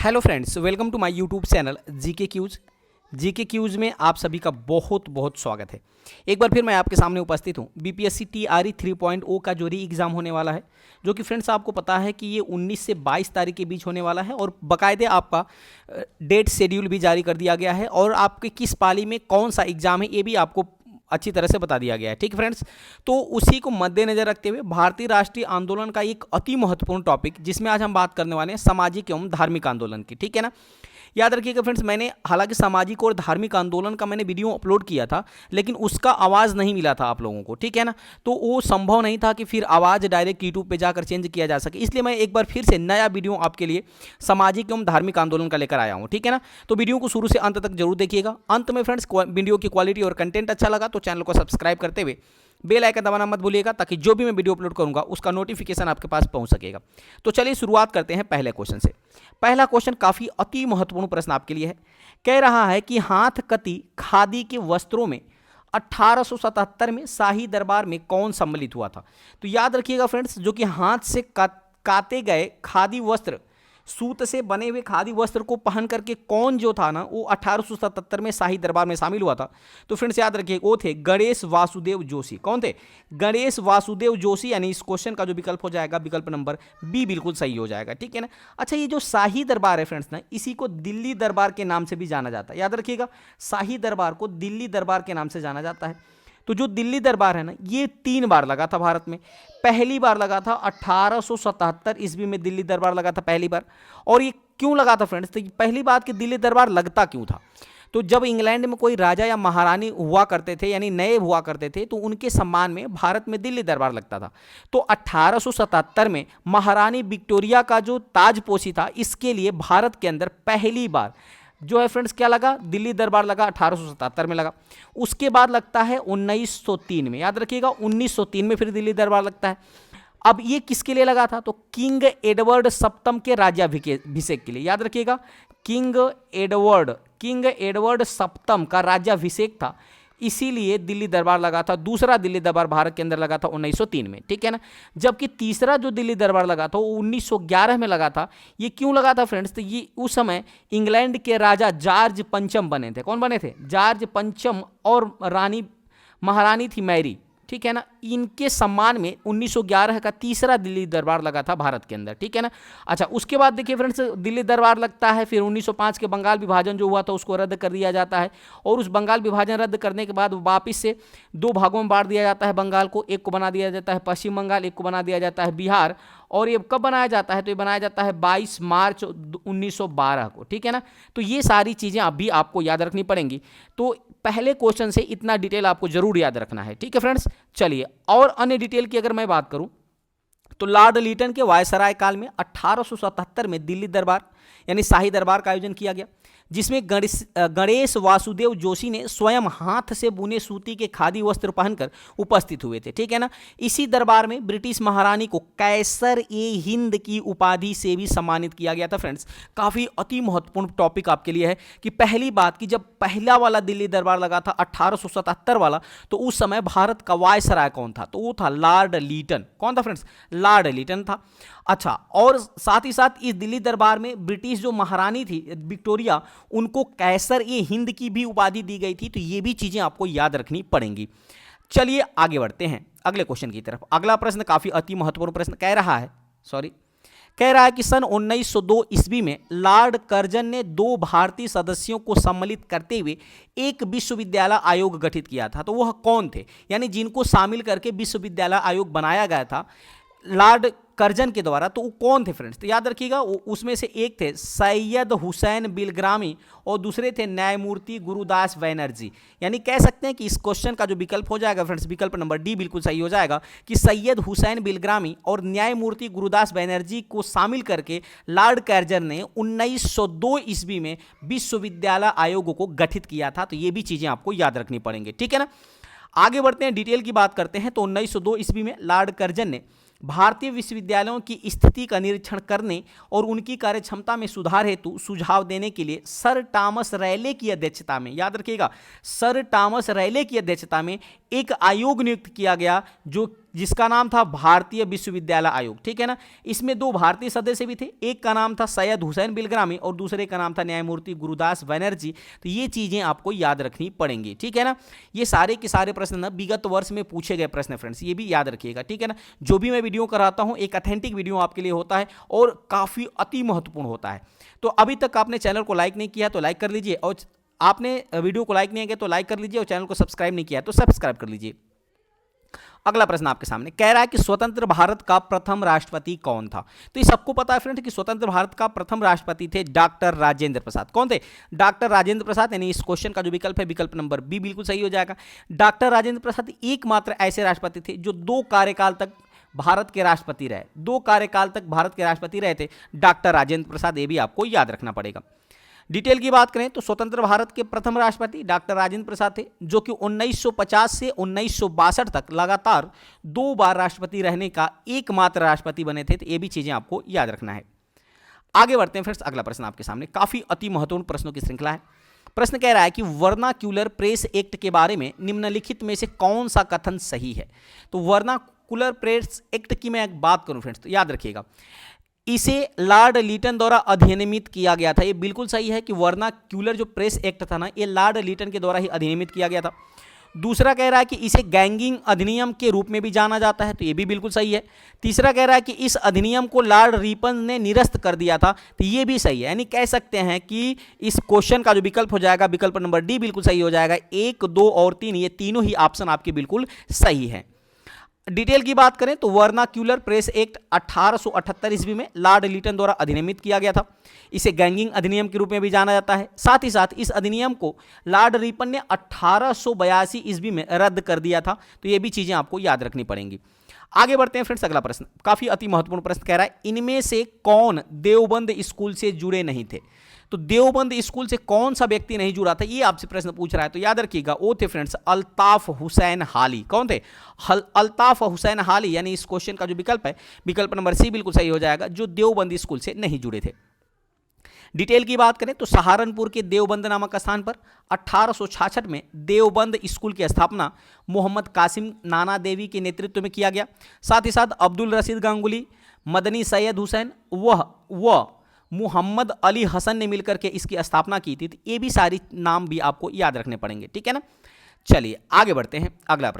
Hello friends, welcome to my YouTube channel GK quiz में आप सभी का बहुत बहुत स्वागत है। एक बार फिर मैं आपके सामने उपस्थित हूँ। बीपीएससी टीआरई 3.0 का जो री एग्ज़ाम होने वाला है, जो कि फ्रेंड्स आपको पता है कि ये 19 से 22 तारीख के बीच होने वाला है और बाकायदे आपका डेट शेड्यूल भी जारी कर दिया गया है और आपके किस पाली में कौन सा एग्ज़ाम है ये भी आपको अच्छी तरह से बता दिया गया है। ठीक है फ्रेंड्स, तो उसी को मद्देनजर रखते हुए भारतीय राष्ट्रीय आंदोलन का एक अति महत्वपूर्ण टॉपिक जिसमें आज हम बात करने वाले हैं सामाजिक एवं धार्मिक आंदोलन की। ठीक है ना, याद रखिएगा फ्रेंड्स, मैंने हालांकि सामाजिक और धार्मिक आंदोलन का मैंने वीडियो अपलोड किया था, लेकिन उसका आवाज़ नहीं मिला था आप लोगों को। ठीक है ना, तो वो संभव नहीं था कि फिर आवाज़ डायरेक्ट यूट्यूब पे जाकर चेंज किया जा सके, इसलिए मैं एक बार फिर से नया वीडियो आपके लिए सामाजिक एवं धार्मिक आंदोलन का लेकर आया हूँ। ठीक है ना, तो वीडियो को शुरू से अंत तक जरूर देखिएगा। अंत में फ्रेंड्स वीडियो की क्वालिटी और कंटेंट अच्छा लगा तो चैनल को सब्सक्राइब करते हुए बेल आइकन दबाना मत भूलिएगा, ताकि जो भी मैं वीडियो अपलोड करूंगा उसका नोटिफिकेशन आपके पास पहुंच सकेगा। तो चलिए शुरुआत करते हैं पहले क्वेश्चन से। पहला क्वेश्चन काफ़ी अति महत्वपूर्ण प्रश्न आपके लिए है। कह रहा है कि हाथ कती खादी के वस्त्रों में 1877 में शाही दरबार में कौन सम्मिलित हुआ था। तो याद रखिएगा फ्रेंड्स, जो कि हाथ से काते गए खादी वस्त्र, सूत से बने हुए खादी वस्त्र को पहन करके कौन जो था ना, वो 1877 में शाही दरबार में शामिल हुआ था। तो फ्रेंड्स याद रखिए, वो थे गणेश वासुदेव जोशी। कौन थे? गणेश वासुदेव जोशी। यानी इस क्वेश्चन का जो विकल्प हो जाएगा, विकल्प नंबर बी बिल्कुल सही हो जाएगा। ठीक है ना। अच्छा, ये जो शाही दरबार है फ्रेंड्स ना, इसी को दिल्ली दरबार के नाम से भी जाना जाता है। याद रखिएगा, शाही दरबार को दिल्ली दरबार के नाम से जाना जाता है। तो जो दिल्ली दरबार है ना, ये 3 बार लगा था भारत में। पहली बार लगा था 1877 ईस्वी में दिल्ली दरबार लगा था पहली बार। और ये क्यों लगा था फ्रेंड्स? तो पहली बात कि दिल्ली दरबार लगता क्यों था, तो जब इंग्लैंड में कोई राजा या महारानी हुआ करते थे, यानी नए हुआ करते थे, तो उनके सम्मान में भारत में दिल्ली दरबार लगता था। तो 1877 में महारानी विक्टोरिया का जो ताजपोशी था, इसके लिए भारत के अंदर पहली बार जो है फ्रेंड्स क्या लगा, दिल्ली दरबार लगा, 1877 में लगा। उसके बाद लगता है 1903 में। याद रखिएगा, 1903 में फिर दिल्ली दरबार लगता है। अब ये किसके लिए लगा था? तो किंग एडवर्ड सप्तम के राज्याभिषेक के लिए। याद रखिएगा, किंग एडवर्ड सप्तम का राज्याभिषेक था, इसीलिए दिल्ली दरबार लगा था। दूसरा दिल्ली दरबार भारत के अंदर लगा था 1903 में। ठीक है ना। जबकि तीसरा जो दिल्ली दरबार लगा था वो 1911 में लगा था। ये क्यों लगा था फ्रेंड्स? तो ये उस समय इंग्लैंड के राजा जॉर्ज पंचम बने थे। कौन बने थे? जॉर्ज पंचम, और महारानी थी मैरी। ठीक है ना। इनके सम्मान में 1911 का तीसरा दिल्ली दरबार लगा था भारत के अंदर। ठीक है ना। अच्छा, उसके बाद देखिए फ्रेंड्स, दिल्ली दरबार लगता है, फिर 1905 के बंगाल विभाजन जो हुआ था उसको रद्द कर दिया जाता है। और उस बंगाल विभाजन रद्द करने के बाद वापिस से 2 भागों में बांट दिया जाता है बंगाल को। एक को बना दिया जाता है पश्चिम बंगाल, एक को बना दिया जाता है बिहार। और ये कब बनाया जाता है? तो ये बनाया जाता है 22 मार्च 1912 को। ठीक है ना। तो ये सारी चीज़ें अभी आपको याद रखनी पड़ेंगी। तो पहले क्वेश्चन से इतना डिटेल आपको जरूर याद रखना है। ठीक है फ्रेंड्स। चलिए, और अन्य डिटेल की अगर मैं बात करूं तो लॉर्ड लीटन के वायसराय काल में 1877 में दिल्ली दरबार यानी शाही दरबार का आयोजन किया गया, जिसमें गणेश वासुदेव जोशी ने स्वयं हाथ से बुने सूती के खादी वस्त्र पहनकर उपस्थित हुए थे। ठीक है ना। इसी दरबार में ब्रिटिश महारानी को कैसर ए हिंद की उपाधि से भी सम्मानित किया गया था। फ्रेंड्स, काफ़ी अति महत्वपूर्ण टॉपिक आपके लिए है कि पहली बात कि जब पहला वाला दिल्ली दरबार लगा था 1877 वाला, तो उस समय भारत का वायसराय कौन था? तो वो था लॉर्ड लीटन। कौन था फ्रेंड्स? लॉर्ड लीटन था। अच्छा, और साथ ही साथ इस दिल्ली दरबार में ब्रिटिश जो महारानी थी विक्टोरिया, उनको कैसर ए हिंद की भी उपाधि दी गई थी। तो ये भी चीजें आपको याद रखनी पड़ेंगी। चलिए आगे बढ़ते हैं अगले क्वेश्चन की तरफ। अगला प्रश्न काफी अति महत्वपूर्ण प्रश्न कह रहा है कि सन 1902 ईस्वी में लॉर्ड कर्जन ने 2 भारतीय सदस्यों को सम्मिलित करते हुए एक विश्वविद्यालय आयोग गठित किया था। तो वह कौन थे? यानी जिनको शामिल करके विश्वविद्यालय आयोग बनाया गया था लॉर्ड कर्जन के द्वारा, तो वो कौन थे फ्रेंड्स? तो याद रखिएगा, उसमें से एक थे सैयद हुसैन बिलग्रामी और दूसरे थे न्यायमूर्ति गुरुदास बनर्जी। यानी कह सकते हैं कि इस क्वेश्चन का जो विकल्प हो जाएगा फ्रेंड्स, विकल्प नंबर डी बिल्कुल सही हो जाएगा कि सैयद हुसैन बिलग्रामी और न्यायमूर्ति गुरुदास बनर्जी को शामिल करके लॉर्ड कर्जन ने 1902 ईस्वी में विश्वविद्यालय आयोग को गठित किया था। तो ये भी चीज़ें आपको याद रखनी पड़ेंगी। ठीक है ना। आगे बढ़ते हैं, डिटेल की बात करते हैं। तो 1902 ईस्वी में लॉर्ड कर्जन ने भारतीय विश्वविद्यालयों की स्थिति का निरीक्षण करने और उनकी कार्यक्षमता में सुधार हेतु सुझाव देने के लिए सर टॉमस रैले की अध्यक्षता में, याद रखिएगा, सर टॉमस रैले की अध्यक्षता में एक आयोग नियुक्त किया गया जिसका नाम था भारतीय विश्वविद्यालय आयोग, ठीक है ना। इसमें 2 भारतीय सदस्य भी थे, एक का नाम था सैयद हुसैन बिलग्रामी और दूसरे का नाम था न्यायमूर्ति गुरुदास बनर्जी। तो ये चीजें आपको याद रखनी पड़ेंगी, ठीक है ना। ये सारे के सारे प्रश्न ना विगत वर्ष में पूछे गए प्रश्न फ्रेंड्स, ये भी याद रखिएगा, ठीक है ना। जो भी मैं वीडियो कराता हूँ एक ऑथेंटिक वीडियो आपके लिए होता है और काफी अति महत्वपूर्ण होता है। तो अभी तक आपने चैनल को लाइक नहीं किया तो लाइक कर लीजिए, और आपने वीडियो को लाइक नहीं किया तो लाइक कर लीजिए, और चैनल को सब्सक्राइब नहीं किया तो सब्सक्राइब कर लीजिए। अगला प्रश्न आपके सामने कह रहा है कि स्वतंत्र भारत का प्रथम राष्ट्रपति कौन था। तो ये सबको पता है फ्रेंड कि स्वतंत्र भारत का प्रथम राष्ट्रपति थे डॉक्टर राजेंद्र प्रसाद। कौन थे? डॉक्टर राजेंद्र प्रसाद। यानी इस क्वेश्चन का जो विकल्प है विकल्प नंबर बी बिल्कुल सही हो जाएगा। डॉक्टर राजेंद्र प्रसाद एकमात्र ऐसे राष्ट्रपति थे जो 2 कार्यकाल तक भारत के राष्ट्रपति रहे, 2 कार्यकाल तक भारत के राष्ट्रपति रहे थे डॉक्टर राजेंद्र प्रसाद। ये भी आपको याद रखना पड़ेगा। डिटेल की बात करें तो स्वतंत्र भारत के प्रथम राष्ट्रपति डॉक्टर राजेंद्र प्रसाद थे, जो कि 1950 से 1962 तक लगातार 2 बार राष्ट्रपति रहने का एकमात्र राष्ट्रपति बने थे। तो ये भी चीजें आपको याद रखना है। आगे बढ़ते हैं फ्रेंड्स, अगला प्रश्न आपके सामने काफी अति महत्वपूर्ण प्रश्नों की श्रृंखला है। प्रश्न कह रहा है कि वर्नाक्यूलर प्रेस एक्ट के बारे में निम्नलिखित में से कौन सा कथन सही है। तो वर्नाक्यूलर प्रेस एक्ट की मैं एक बात करूं फ्रेंड्स, तो याद रखिएगा इसे लॉर्ड लीटन द्वारा अधिनियमित किया गया था। ये बिल्कुल सही है कि वर्नाक्यूलर जो प्रेस एक्ट था ना, ये लॉर्ड लीटन के द्वारा ही अधिनियमित किया गया था। दूसरा कह रहा है कि इसे गैंगिंग अधिनियम के रूप में भी जाना जाता है, तो ये भी बिल्कुल सही है। तीसरा कह रहा है कि इस अधिनियम को लॉर्ड रिपन ने निरस्त कर दिया था, तो ये भी सही है। यानी कह सकते हैं कि इस क्वेश्चन का जो विकल्प हो जाएगा विकल्प नंबर डी बिल्कुल सही हो जाएगा। 1, 2 और 3 ये तीनों ही ऑप्शन आपके बिल्कुल सही है। डिटेल की बात करें तो वर्नाक्यूलर प्रेस एक्ट 1878 ईस्वी में लॉर्ड लीटन द्वारा अधिनियमित किया गया था। इसे गैंगिंग अधिनियम के रूप में भी जाना जाता है। साथ ही साथ इस अधिनियम को लॉर्ड रिपन ने 1882 ईस्वी में रद्द कर दिया था। तो ये भी चीजें आपको याद रखनी पड़ेंगी। आगे बढ़ते हैं फ्रेंड्स, अगला प्रश्न काफी अति महत्वपूर्ण प्रश्न कह रहा है इनमें से कौन देवबंद स्कूल से जुड़े नहीं थे। तो देवबंद स्कूल से कौन सा व्यक्ति नहीं जुड़ा था, ये आपसे प्रश्न पूछ रहा है। तो याद रखिएगा वो थे फ्रेंड्स अल्ताफ हुसैन हाली। कौन थे? अल्ताफ हुसैन हाली। यानी इस क्वेश्चन का जो विकल्प है विकल्प नंबर सी बिल्कुल सही हो जाएगा, जो देवबंद स्कूल से नहीं जुड़े थे। डिटेल की बात करें तो सहारनपुर के देवबंद नामक स्थान पर 1866 में देवबंद स्कूल की स्थापना मोहम्मद कासिम नाना देवी के नेतृत्व में किया गया। साथ ही साथ अब्दुल रशीद गांगुली, मदनी सैयद हुसैन व मुहम्मद अली हसन ने मिलकर के इसकी स्थापना की थी। तो ये भी सारी नाम भी आपको याद रखने पड़ेंगे, ठीक है ना। चलिए आगे बढ़ते हैं, अगला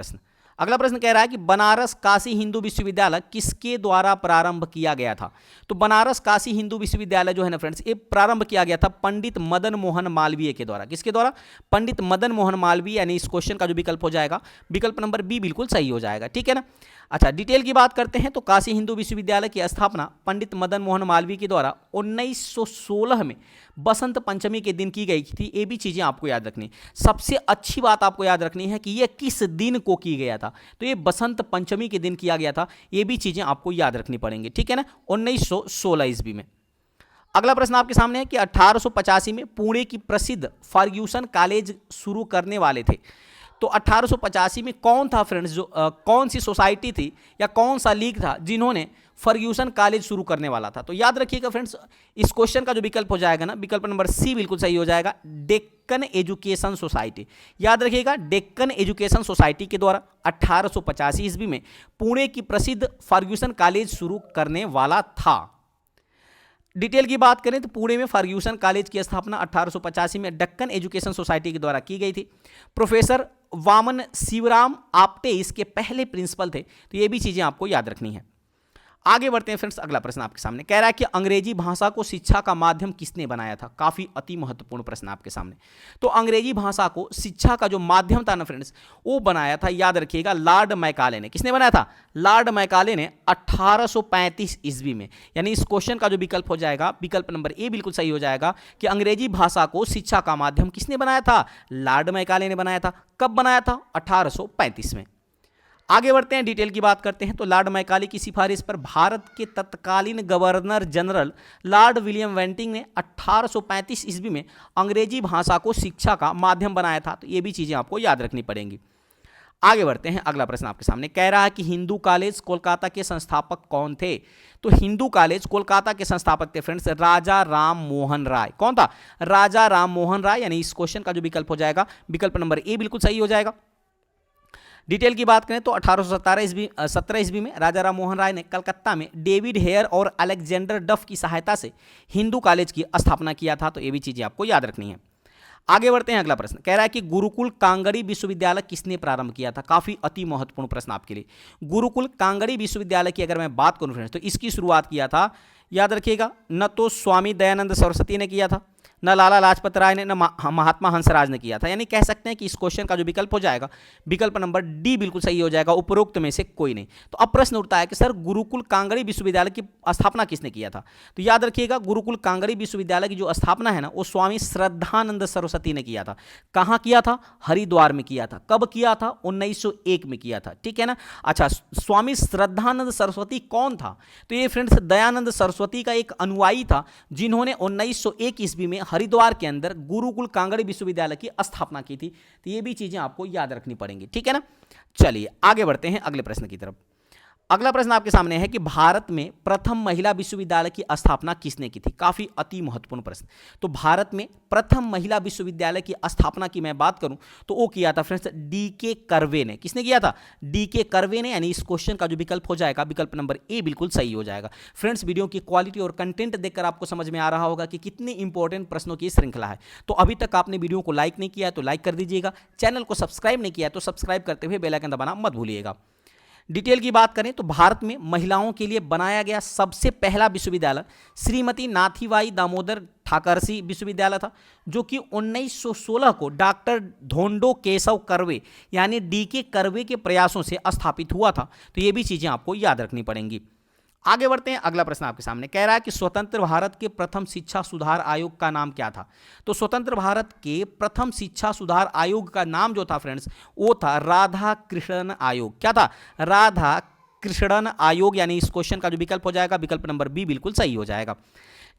प्रश्न कह रहा है कि बनारस काशी हिंदू विश्वविद्यालय किसके द्वारा प्रारंभ किया गया था। तो बनारस काशी हिंदू विश्वविद्यालय जो है ना फ्रेंड्स, ये प्रारंभ किया गया था पंडित मदन मोहन मालवीय के द्वारा। किसके द्वारा? पंडित मदन मोहन मालवीय। यानी इस क्वेश्चन का जो विकल्प हो जाएगा विकल्प नंबर बी बिल्कुल सही हो जाएगा, ठीक है ना। अच्छा, डिटेल की बात करते हैं तो काशी हिंदू विश्वविद्यालय की स्थापना पंडित मदन मोहन मालवीय के द्वारा 1916 में बसंत पंचमी के दिन की गई थी। ये भी चीजें आपको याद रखनी। सबसे अच्छी बात आपको याद रखनी है कि यह किस दिन को की गया था। तो ये बसंत पंचमी के दिन किया गया था। ये भी चीजें आपको याद रखनी पड़ेंगी, ठीक है ना, 1916 ईस्वी में। अगला प्रश्न आपके सामने है कि 1885 में पुणे की प्रसिद्ध फर्ग्यूसन कॉलेज शुरू करने वाले थे। तो 1885 में कौन था फ्रेंड्स, जो कौन सी सोसाइटी थी या कौन सा लीग था जिन्होंने फर्ग्यूसन कॉलेज शुरू करने वाला था। तो याद रखिएगा फ्रेंड्स, इस क्वेश्चन का जो विकल्प हो जाएगा ना विकल्प नंबर सी बिल्कुल सही हो जाएगा, डेक्कन एजुकेशन सोसाइटी। याद रखिएगा डेक्कन एजुकेशन सोसाइटी के द्वारा 1885 ईस्वी में पुणे की प्रसिद्ध फर्ग्यूसन कॉलेज शुरू करने वाला था। डिटेल की बात करें तो पुणे में फर्ग्यूसन कॉलेज की स्थापना 1885 में डेक्कन एजुकेशन सोसाइटी के द्वारा की गई थी। प्रोफेसर वामन शिवराम आप्टे इसके पहले प्रिंसिपल थे। तो ये भी चीजें आपको याद रखनी है। आगे बढ़ते हैं फ्रेंड्स, अगला प्रश्न आपके सामने कह रहा है कि अंग्रेजी भाषा को शिक्षा का माध्यम किसने बनाया था। काफी अति महत्वपूर्ण प्रश्न आपके सामने। तो अंग्रेजी भाषा को शिक्षा का जो माध्यम था ना फ्रेंड्स, वो बनाया था, याद रखिएगा, लॉर्ड मैकाले ने। किसने बनाया था? लॉर्ड मैकाले ने 1835 ईस्वी में। यानी इस क्वेश्चन का जो विकल्प हो जाएगा विकल्प नंबर ए बिल्कुल सही हो जाएगा कि अंग्रेजी भाषा को शिक्षा का माध्यम किसने बनाया था? लॉर्ड मैकाले ने बनाया था। कब बनाया था? 1835 में। आगे बढ़ते हैं, डिटेल की बात करते हैं तो लॉर्ड मैकाले की सिफारिश पर भारत के तत्कालीन गवर्नर जनरल लॉर्ड विलियम वेंटिंग ने 1835 ईस्वी में अंग्रेजी भाषा को शिक्षा का माध्यम बनाया था। तो ये भी चीजें आपको याद रखनी पड़ेंगी। आगे बढ़ते हैं, अगला प्रश्न आपके सामने कह रहा है कि हिंदू कॉलेज कोलकाता के संस्थापक कौन थे। तो हिंदू कॉलेज कोलकाता के संस्थापक थे फ्रेंड्स राजा राम मोहन राय। कौन था? राजा राम मोहन राय। यानी इस क्वेश्चन का जो विकल्प हो जाएगा विकल्प नंबर ए बिल्कुल सही हो जाएगा। डिटेल की बात करें तो 1817 ईस्वी में राजा राम मोहन राय ने कलकत्ता में डेविड हेयर और अलेक्जेंडर डफ की सहायता से हिंदू कॉलेज की स्थापना किया था। तो ये भी चीज़ें आपको याद रखनी है। आगे बढ़ते हैं, अगला प्रश्न कह रहा है कि गुरुकुल कांगड़ी विश्वविद्यालय किसने प्रारंभ किया था। काफी अति महत्वपूर्ण प्रश्न आपके लिए। गुरुकुल कांगड़ी विश्वविद्यालय की अगर मैं बात करूं फ्रेंड्स तो इसकी शुरुआत किया था, याद रखिएगा, न तो स्वामी दयानंद सरस्वती ने किया था, न लाला लाजपत राय ने, न महात्मा हंसराज ने किया था। यानी कह सकते हैं कि इस क्वेश्चन का जो विकल्प हो जाएगा, विकल्प नंबर डी बिल्कुल सही हो जाएगा, उपरोक्त में से कोई नहीं। तो अब प्रश्न उठता है कि सर गुरुकुल कांगड़ी विश्वविद्यालय की स्थापना किसने किया था। तो याद रखिएगा, गुरुकुल कांगड़ी विश्वविद्यालय की जो स्थापना है ना, वो स्वामी श्रद्धानंद सरस्वती ने किया था। कहाँ किया था? हरिद्वार में किया था। कब किया था? 1901 में किया था। ठीक है ना। अच्छा, स्वामी श्रद्धानंद सरस्वती कौन था? तो ये फ्रेंड्स दयानंद सरस्वती का एक अनुयायी था, जिन्होंने 1901 ईस्वी में हरिद्वार के अंदर गुरुकुल कांगड़ी विश्वविद्यालय की स्थापना की थी। तो ये भी चीजें आपको याद रखनी पड़ेंगी। ठीक है ना। चलिए आगे बढ़ते हैं अगले प्रश्न की तरफ। अगला प्रश्न आपके सामने है कि भारत में प्रथम महिला विश्वविद्यालय की स्थापना किसने की थी। काफी अति महत्वपूर्ण प्रश्न। तो भारत में प्रथम महिला विश्वविद्यालय की स्थापना की मैं बात करूं तो वो किया था फ्रेंड्स डी.के. कर्वे ने। किसने किया था? डी.के. कर्वे ने। यानी इस क्वेश्चन का जो विकल्प हो जाएगा, विकल्प नंबर ए बिल्कुल सही हो जाएगा। फ्रेंड्स, वीडियो की क्वालिटी और कंटेंट देखकर आपको समझ में आ रहा होगा कि कितनी इंपॉर्टेंट प्रश्नों की श्रृंखला है। तो अभी तक आपने वीडियो को लाइक नहीं किया है तो लाइक कर दीजिएगा, चैनल को सब्सक्राइब नहीं किया है तो सब्सक्राइब करते हुए बेल आइकन दबाना मत भूलिएगा। डिटेल की बात करें तो भारत में महिलाओं के लिए बनाया गया सबसे पहला विश्वविद्यालय श्रीमती नाथीबाई दामोदर ठाकरसी विश्वविद्यालय था, जो कि 1916 को डॉक्टर धोंडो केशव कर्वे यानी डी.के. कर्वे के प्रयासों से स्थापित हुआ था। तो ये भी चीजें आपको याद रखनी पड़ेंगी। आगे बढ़ते हैं, अगला प्रश्न आपके सामने कह रहा है कि स्वतंत्र भारत के प्रथम शिक्षा सुधार आयोग का नाम क्या था। तो स्वतंत्र भारत के प्रथम शिक्षा सुधार आयोग का नाम जो था फ्रेंड्स, वो था राधा कृष्णन आयोग। क्या था? राधा कृष्णन आयोग। यानी इस क्वेश्चन का जो विकल्प हो जाएगा, विकल्प नंबर बी बिल्कुल सही हो जाएगा।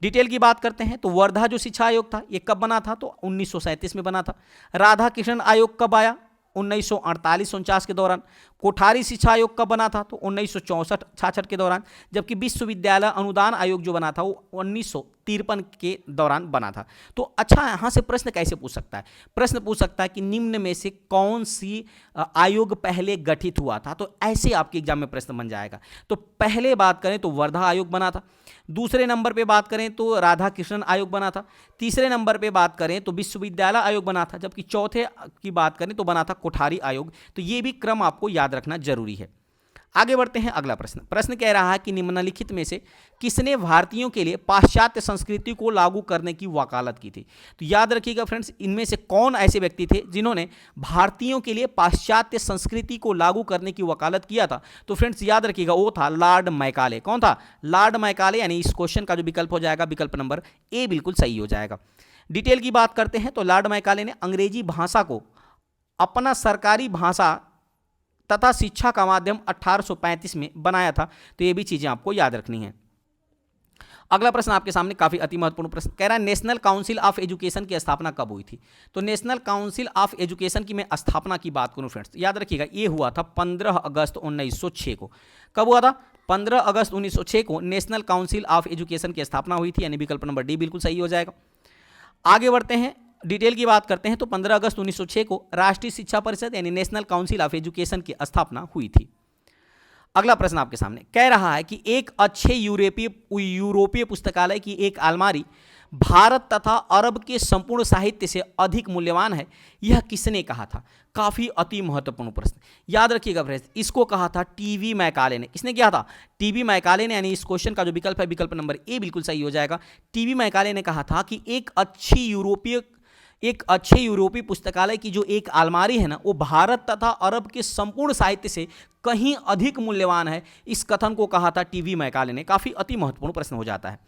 डिटेल की बात करते हैं तो वर्धा जो शिक्षा आयोग था, ये कब बना था? तो 1937 में बना था। राधा कृष्णन आयोग कब आया? 1948-49 के दौरान। कोठारी शिक्षा आयोग कब बना था? तो 1964-66 के दौरान। जबकि विश्वविद्यालय अनुदान आयोग जो बना था वो 1953 के दौरान बना था। तो अच्छा, यहाँ से प्रश्न कैसे पूछ सकता है? प्रश्न पूछ सकता है कि निम्न में से कौन सी आयोग पहले गठित हुआ था। तो ऐसे आपके एग्जाम में प्रश्न बन जाएगा। तो पहले बात करें तो वर्धा आयोग बना था, दूसरे नंबर पे बात करें तो राधा कृष्णन आयोग बना था, तीसरे नंबर पे बात करें तो विश्वविद्यालय आयोग बना था, जबकि चौथे की बात करें तो बना था कोठारी आयोग। तो ये भी क्रम आपको याद रखना जरूरी है। आगे बढ़ते हैं, अगला प्रश्न। प्रश्न कह रहा है कि निम्नलिखित में से किसने भारतीयों के लिए पाश्चात्य संस्कृति को लागू करने की वकालत की थी। तो याद रखिएगा फ्रेंड्स, इनमें से कौन ऐसे व्यक्ति थे जिन्होंने भारतीयों के लिए पाश्चात्य संस्कृति को लागू करने की वकालत किया था। तो फ्रेंड्स याद रखिएगा, वो था लॉर्ड मैकाले। कौन था? Lord Macaulay. यानी इस क्वेश्चन का जो विकल्प हो जाएगा, विकल्प नंबर ए बिल्कुल सही हो जाएगा। डिटेल की बात करते हैं तो लॉर्ड मैकाले ने अंग्रेजी भाषा को अपना सरकारी भाषा तथा शिक्षा का माध्यम 1835 में बनाया था। तो ये भी चीजें आपको याद रखनी है। अगला प्रश्न आपके सामने काफी अति महत्वपूर्ण प्रश्न कह रहा है, नेशनल काउंसिल ऑफ एजुकेशन की स्थापना कब हुई थी। तो नेशनल काउंसिल ऑफ एजुकेशन की मैं स्थापना की बात करूं फ्रेंड्स, याद रखिएगा ये हुआ था 15 अगस्त 1906 को। कब हुआ था? 15 अगस्त 1906 को नेशनल काउंसिल ऑफ एजुकेशन की स्थापना हुई थी। यानी विकल्प नंबर डी बिल्कुल सही हो जाएगा। आगे बढ़ते हैं, डिटेल की बात करते हैं तो 15 अगस्त 1906 को राष्ट्रीय शिक्षा परिषद यानी नेशनल काउंसिल ऑफ एजुकेशन की स्थापना हुई थी। अगला प्रश्न आपके सामने कह रहा है कि एक अच्छे यूरोपीय पुस्तकालय की एक अलमारी भारत तथा अरब के संपूर्ण साहित्य से अधिक मूल्यवान है, यह किसने कहा था। काफी अति महत्वपूर्ण प्रश्न, याद रखिएगा फ्रेंड्स, इसको कहा था टी.वी. मैकाले ने। किसने किया था? टी.वी. मैकाले ने। यानी इस क्वेश्चन का जो विकल्प है, विकल्प नंबर ए बिल्कुल सही हो जाएगा। टी.वी. मैकाले ने कहा था कि एक अच्छे यूरोपीय पुस्तकालय की जो एक अलमारी है ना, वो भारत तथा अरब के संपूर्ण साहित्य से कहीं अधिक मूल्यवान है। इस कथन को कहा था टी.वी. मैकाले ने। काफी अति महत्वपूर्ण प्रश्न हो जाता है।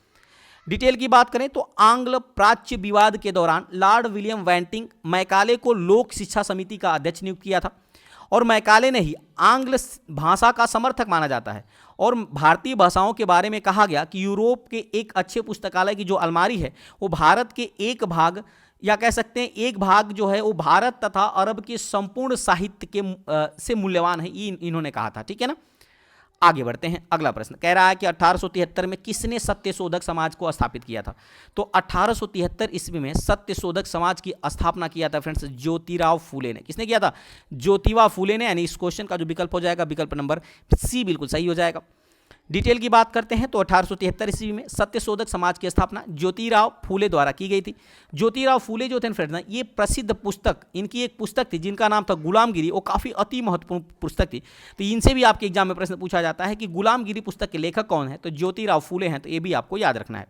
डिटेल की बात करें तो आंग्ल प्राच्य विवाद के दौरान लॉर्ड विलियम वेंटिंग मैकाले को लोक शिक्षा समिति का अध्यक्ष नियुक्त किया था, और मैकाले ने ही आंग्ल भाषा का समर्थक माना जाता है। और भारतीय भाषाओं के बारे में कहा गया कि यूरोप के एक अच्छे पुस्तकालय की जो अलमारी है वो भारत के एक भाग, या कह सकते हैं एक भाग जो है वो भारत तथा अरब के संपूर्ण साहित्य के से मूल्यवान है, ये इन्होंने कहा था। ठीक है ना। आगे बढ़ते हैं, अगला प्रश्न कह रहा है कि 1873 में किसने सत्यशोधक समाज को स्थापित किया था? तो 1873 ईस्वी में सत्यशोधक समाज की स्थापना किया था फ्रेंड्स ज्योतिराव फूले ने। किसने किया था? ज्योतिबा फूले ने। यानी इस क्वेश्चन का जो विकल्प हो जाएगा विकल्प नंबर सी बिल्कुल सही हो जाएगा। डिटेल की बात करते हैं तो 1873 ईस्वी में सत्यशोधक समाज की स्थापना ज्योतिराव फूले द्वारा की गई थी। ज्योतिराव फूले जो थे फ्रेंड्स ना, ये प्रसिद्ध पुस्तक, इनकी एक पुस्तक थी जिनका नाम था गुलामगिरी। वो काफ़ी अति महत्वपूर्ण पुस्तक थी। तो इनसे भी आपके एग्जाम में प्रश्न पूछा जाता है कि गुलामगिरी पुस्तक के लेखक कौन है? तो ज्योतिराव फूले हैं। तो ये भी आपको याद रखना है।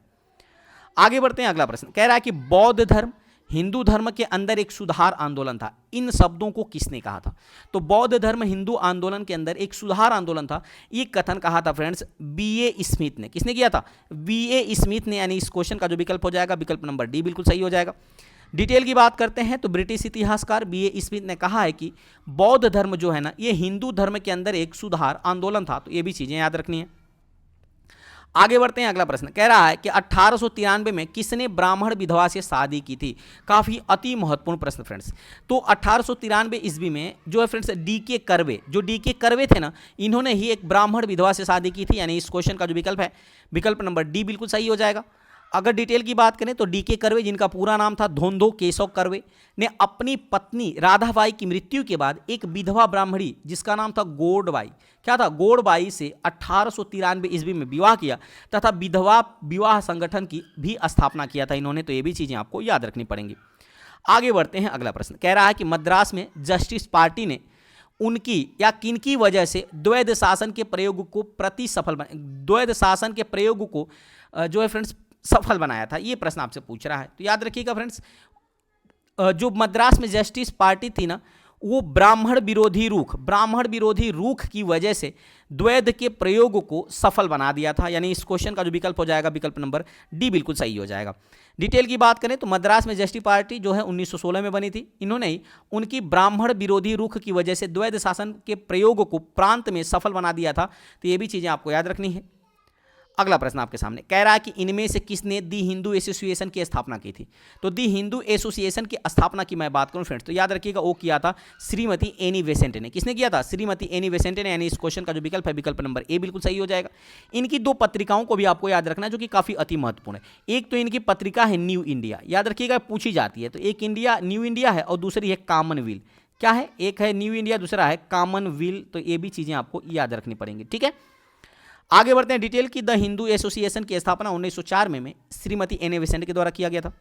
आगे बढ़ते हैं, अगला प्रश्न कह रहा है कि बौद्ध धर्म हिंदू धर्म के अंदर एक सुधार आंदोलन था। इन शब्दों को किसने कहा था? तो बौद्ध धर्म हिंदू आंदोलन के अंदर एक सुधार आंदोलन था। ये कथन कहा था फ्रेंड्स B.A. स्मिथ ने। किसने किया था? B.A. स्मिथ ने। यानी इस क्वेश्चन का जो विकल्प हो जाएगा विकल्प नंबर डी बिल्कुल सही हो जाएगा। डिटेल की बात करते हैं तो ब्रिटिश इतिहासकार B.A. स्मिथ ने कहा है कि बौद्ध धर्म जो है ना, ये हिंदू धर्म के अंदर एक सुधार आंदोलन था। तो ये भी चीज़ें याद रखनी है। आगे बढ़ते हैं, अगला प्रश्न कह रहा है कि 1893 में किसने ब्राह्मण विधवा से शादी की थी? काफ़ी अति महत्वपूर्ण प्रश्न फ्रेंड्स। तो 1893 ईस्वी में जो है फ्रेंड्स D.K. कर्वे, जो D.K. कर्वे थे ना, इन्होंने ही एक ब्राह्मण विधवा से शादी की थी। यानी इस क्वेश्चन का जो विकल्प है विकल्प नंबर डी बिल्कुल सही हो जाएगा। अगर डिटेल की बात करें तो D.K. कर्वे, जिनका पूरा नाम था धोंधो केशव कर्वे, ने अपनी पत्नी राधाबाई की मृत्यु के बाद एक विधवा ब्राह्मणी जिसका नाम था गौड़बाई, क्या था? गौड़बाई से 1893 ईस्वी में विवाह किया तथा विधवा विवाह संगठन की भी स्थापना किया था इन्होंने। तो ये भी चीज़ें आपको याद रखनी पड़ेंगी। आगे बढ़ते हैं, अगला प्रश्न कह रहा है कि मद्रास में जस्टिस पार्टी ने उनकी या किनकी वजह से द्वैध शासन के प्रयोग को द्वैध शासन के प्रयोग को जो है फ्रेंड्स सफल बनाया था? ये प्रश्न आपसे पूछ रहा है। तो याद रखिएगा फ्रेंड्स, जो मद्रास में जस्टिस पार्टी थी ना, वो ब्राह्मण विरोधी रूख की वजह से द्वैध के प्रयोग को सफल बना दिया था। यानी इस क्वेश्चन का जो विकल्प हो जाएगा विकल्प नंबर डी बिल्कुल सही हो जाएगा। डिटेल की बात करें तो मद्रास में जस्टिस पार्टी जो है 1916 में बनी थी। इन्होंने ही उनकी ब्राह्मण विरोधी रुख की वजह से द्वैध शासन के प्रयोग को प्रांत में सफल बना दिया था। तो ये भी चीज़ें आपको याद रखनी है। अगला प्रश्न आपके सामने कह रहा है कि इनमें से किसने दी हिंदू एसोसिएशन की स्थापना की थी? तो दी हिंदू एसोसिएशन की स्थापना की मैं बात करूं फ्रेंड्स, तो याद रखिएगा वो किया था श्रीमती एनी बेसेंट ने। किसने किया था? श्रीमती एनी बेसेंट ने। यानी इस क्वेश्चन का जो विकल्प है विकल्प नंबर ए बिल्कुल सही हो जाएगा। इनकी दो पत्रिकाओं को भी आपको याद रखना है जो कि काफ़ी अति महत्वपूर्ण है। एक तो इनकी पत्रिका है न्यू इंडिया, याद रखिएगा पूछी जाती है। तो एक न्यू इंडिया है और दूसरी है कॉमनवेल्थ। क्या है? एक है न्यू इंडिया, दूसरा है कॉमनवेल्थ। तो ये भी चीज़ें आपको याद रखनी पड़ेंगी, ठीक है। आगे बढ़ते हैं। डिटेल की द हिंदू एसोसिएशन की स्थापना 1904 में श्रीमती एनी बेसेंट के द्वारा किया गया था।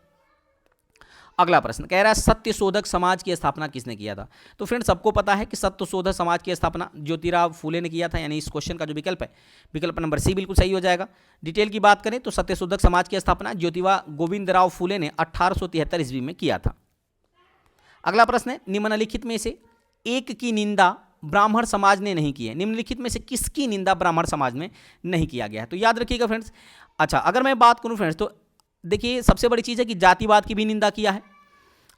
अगला प्रश्न कह रहा है सत्यशोधक समाज की स्थापना किसने किया था? तो फ्रेंड्स सबको पता है कि सत्यशोधक समाज की स्थापना ज्योतिराव फूले ने किया था। यानी इस क्वेश्चन का जो विकल्प है विकल्प नंबर सी बिल्कुल सही हो जाएगा। डिटेल की बात करें तो सत्यशोधक समाज की स्थापना ज्योतिबा गोविंदराव फूले ने 1873 ईस्वी में किया था। अगला प्रश्न है निम्नलिखित में से एक की निंदा ब्राह्मण समाज ने नहीं की है। निम्नलिखित में से किसकी निंदा ब्राह्मण समाज में नहीं किया गया है? तो याद रखिएगा फ्रेंड्स। अच्छा, अगर मैं बात करूं फ्रेंड्स तो देखिए सबसे बड़ी चीज़ है कि जातिवाद की भी निंदा किया है,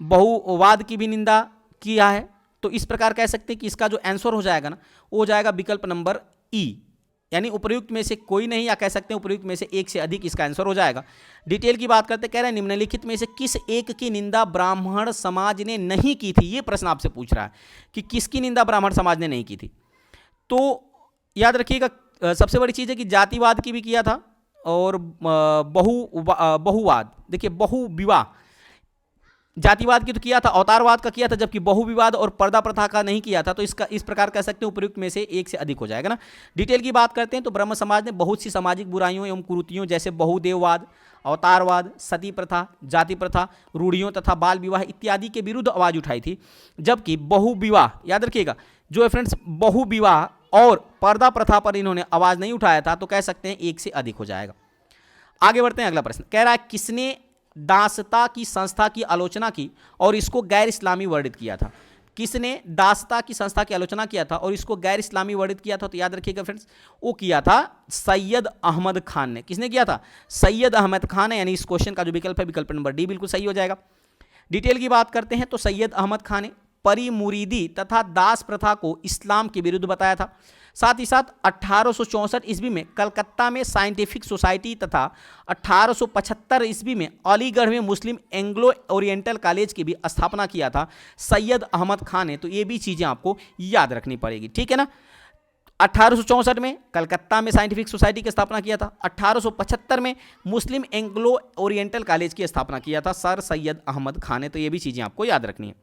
बहुवाद की भी निंदा किया है। तो इस प्रकार कह सकते हैं कि इसका जो आंसर हो जाएगा ना, वो हो जाएगा विकल्प नंबर ई। यानी उपयुक्त में से कोई नहीं, या कह सकते हैं उपयुक्त में से एक से अधिक इसका आंसर हो जाएगा। डिटेल की बात करते कह रहे हैं निम्नलिखित में से किस एक की निंदा ब्राह्मण समाज ने नहीं की थी? ये प्रश्न आपसे पूछ रहा है कि किसकी निंदा ब्राह्मण समाज ने नहीं की थी। तो याद रखिएगा सबसे बड़ी चीज़ है कि जातिवाद की भी किया था और बहुवाद, देखिए बहुविवाह, जातिवाद की तो किया था, अवतारवाद का किया था, जबकि बहुविवाद और पर्दा प्रथा का नहीं किया था। तो इसका इस प्रकार कह सकते हैं उपयुक्त में से एक से अधिक हो जाएगा ना। डिटेल की बात करते हैं तो ब्रह्म समाज ने बहुत सी सामाजिक बुराइयों एवं कुरीतियों जैसे बहुदेववाद, अवतारवाद, सती प्रथा, जाति प्रथा, रूढ़ियों तथा बाल विवाह इत्यादि के विरुद्ध आवाज उठाई थी। जबकि बहुविवाह, याद रखिएगा जो है फ्रेंड्स, बहुविवाह और पर्दा प्रथा पर इन्होंने आवाज नहीं उठाया था। तो कह सकते हैं एक से अधिक हो जाएगा। आगे बढ़ते हैं। अगला प्रश्न कह रहा है किसने दासता की संस्था की आलोचना की और इसको गैर इस्लामी वर्णित किया था? किसने दासता की संस्था की आलोचना किया था और इसको गैर इस्लामी वर्णित किया था? तो याद रखिएगा फ्रेंड्स, वो किया था सैयद अहमद खान ने। किसने किया था? सैयद अहमद खान ने। यानी इस क्वेश्चन का जो विकल्प है विकल्प नंबर डी बिल्कुल सही हो जाएगा। डिटेल की बात करते हैं तो सैयद अहमद खान ने परिमुरीदी तथा दास प्रथा को इस्लाम के विरुद्ध बताया था। साथ ही साथ 1864 ईस्वी में कलकत्ता में साइंटिफिक सोसाइटी तथा 1875 ईस्वी में अलीगढ़ में मुस्लिम एंग्लो ओरिएंटल कॉलेज की भी स्थापना किया था सैयद अहमद खान ने। तो ये भी चीज़ें आपको याद रखनी पड़ेगी, ठीक है ना। 1864 में कलकत्ता में साइंटिफिक सोसाइटी की स्थापना किया था। 1875 में मुस्लिम एंग्लो ओरिएंटल कॉलेज की स्थापना किया था सर सैयद अहमद खान ने। तो ये भी चीज़ें आपको याद रखनी है।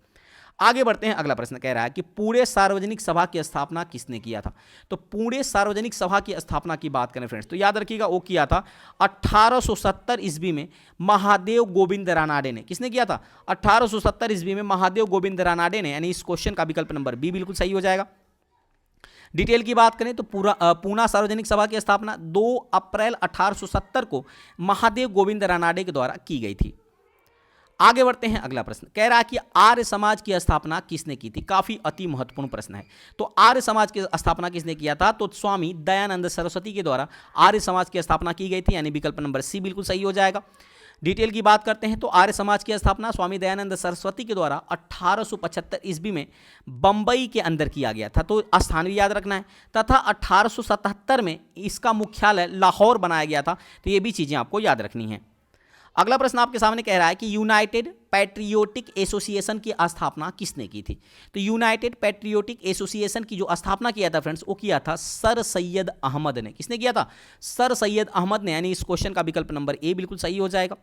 आगे बढ़ते हैं, अगला प्रश्न कह रहा है कि पुणे सार्वजनिक सभा की स्थापना किसने किया था। तो पुणे सार्वजनिक सभा की स्थापना की बात करें फ्रेंड्स, तो याद रखिएगा वो किया था 1870 ईस्वी में महादेव गोविंद रानाडे ने। किसने किया था? 1870 ईस्वी में महादेव गोविंद रानाडे ने, यानी इस क्वेश्चन का विकल्प नंबर बी बिल्कुल सही हो जाएगा। डिटेल की बात करें तो पूना सार्वजनिक सभा की स्थापना 2 अप्रैल 1870 को महादेव गोविंद रानाडे के द्वारा की गई थी। आगे बढ़ते हैं, अगला प्रश्न कह रहा है कि आर्य समाज की स्थापना किसने की थी। काफी अति महत्वपूर्ण प्रश्न है। तो आर्य समाज की स्थापना किसने किया था? तो स्वामी दयानंद सरस्वती के द्वारा आर्य समाज की स्थापना की गई थी, यानी विकल्प नंबर सी बिल्कुल सही हो जाएगा। डिटेल की बात करते हैं तो आर्य समाज की स्थापना स्वामी दयानंद सरस्वती के द्वारा 1875 ईस्वी में बंबई के अंदर किया गया था। तो स्थान भी याद रखना है। तथा 1877 में इसका मुख्यालय लाहौर बनाया गया था। तो ये भी चीज़ें आपको याद रखनी है। अगला प्रश्न आपके सामने कह रहा है कि यूनाइटेड पैट्रियोटिक एसोसिएशन की स्थापना किसने की थी। तो यूनाइटेड पैट्रियोटिक एसोसिएशन की जो स्थापना किया था फ्रेंड्स, वो किया था सर सैयद अहमद ने। किसने किया था? सर सैयद अहमद ने, यानी इस क्वेश्चन का विकल्प नंबर ए बिल्कुल सही हो जाएगा।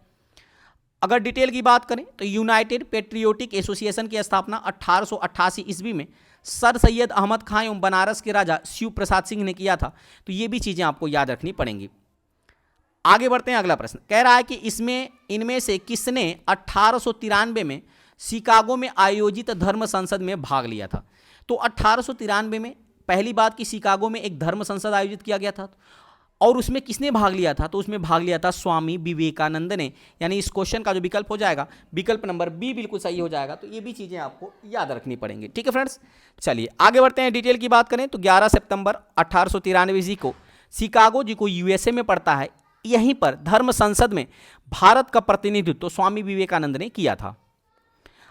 अगर डिटेल की बात करें तो यूनाइटेड पैट्रियोटिक एसोसिएशन की स्थापना 1888 ईस्वी में सर सैयद अहमद खां एवं बनारस के राजा शिव प्रसाद सिंह ने किया था। तो ये भी चीज़ें आपको याद रखनी पड़ेंगी। आगे बढ़ते हैं, अगला प्रश्न कह रहा है कि इनमें से किसने 1893 में शिकागो में आयोजित धर्म संसद में भाग लिया था। तो 1893 में पहली बात कि शिकागो में एक धर्म संसद आयोजित किया गया था, और उसमें किसने भाग लिया था? तो उसमें भाग लिया था स्वामी विवेकानंद ने, यानी इस क्वेश्चन का जो विकल्प हो जाएगा विकल्प नंबर बी बिल्कुल सही हो जाएगा। तो ये भी चीज़ें आपको याद रखनी पड़ेंगी। ठीक है फ्रेंड्स, चलिए आगे बढ़ते हैं। डिटेल की बात करें तो 11 सितंबर 1893 को शिकागो जी को यूएसए में पड़ता है, यहीं पर धर्म संसद में भारत का प्रतिनिधित्व तो स्वामी विवेकानंद ने किया था।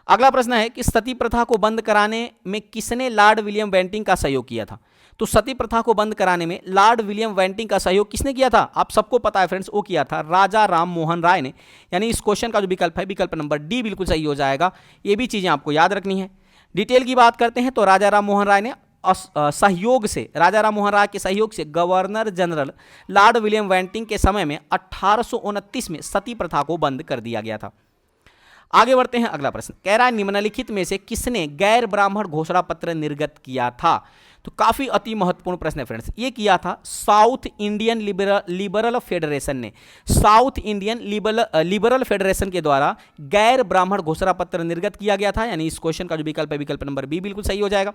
अगला प्रश्न है कि सती प्रथा को बंद कराने में किसने लॉर्ड विलियम बेंटिंक का सहयोग किया था। तो सती प्रथा को बंद कराने में लॉर्ड विलियम बेंटिंक का सहयोग किसने किया था? आप सबको पता है फ्रेंड्स, वो किया था राजा राम मोहन राय ने, यानी इस क्वेश्चन का जो विकल्प है विकल्प नंबर डी बिल्कुल सही हो जाएगा। ये भी चीज़ें आपको याद रखनी है। डिटेल की बात करते हैं तो राजा राम मोहन राय ने राजा राम मोहन राय के सहयोग से governor general Lord William Bentinck के समय में 1829 में सती प्रथा को बंद कर दिया गया था। आगे बढ़ते हैं, अगला प्रश्न कह रहा है निम्नलिखित में से किसने गैर ब्राह्मण घोषणा पत्र निर्गत किया था। तो काफी अति महत्वपूर्ण प्रश्न है फ्रेंड्स। ये किया था साउथ इंडियन लिबरल फेडरेशन ने। साउथ इंडियन लिबरल फेडरेशन के द्वारा गैर ब्राह्मण घोषणा पत्र निर्गत किया गया था, यानी इस क्वेश्चन का जो विकल्प है विकल्प नंबर बी बिल्कुल सही हो जाएगा।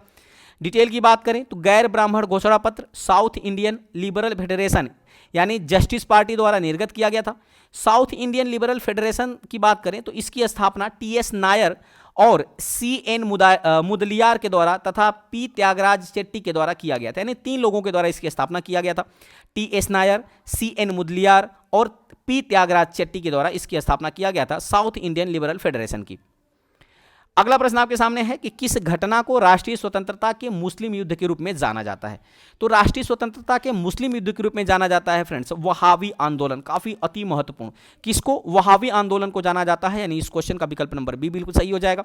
डिटेल की बात करें तो गैर ब्राह्मण घोषणा पत्र साउथ इंडियन लिबरल फेडरेशन यानी जस्टिस पार्टी द्वारा निर्गत किया गया था। साउथ इंडियन लिबरल फेडरेशन की बात करें तो इसकी स्थापना टीएस नायर और सीएन मुदलियार के द्वारा तथा पी त्यागराज चेट्टी के द्वारा किया गया था, यानी 3 लोगों के द्वारा इसकी स्थापना किया गया था। टीएस नायर, सीएन मुदलियार और पी त्यागराज चेट्टी के द्वारा इसकी स्थापना किया गया था साउथ इंडियन लिबरल फेडरेशन की। अगला प्रश्न आपके सामने है कि किस घटना को राष्ट्रीय स्वतंत्रता के मुस्लिम युद्ध के रूप में जाना जाता है। तो राष्ट्रीय स्वतंत्रता के मुस्लिम युद्ध के रूप में जाना जाता है फ्रेंड्स वहाबी आंदोलन। काफी अति महत्वपूर्ण, किसको? वहाबी आंदोलन को जाना जाता है, यानी इस क्वेश्चन का विकल्प नंबर बी बिल्कुल सही हो जाएगा।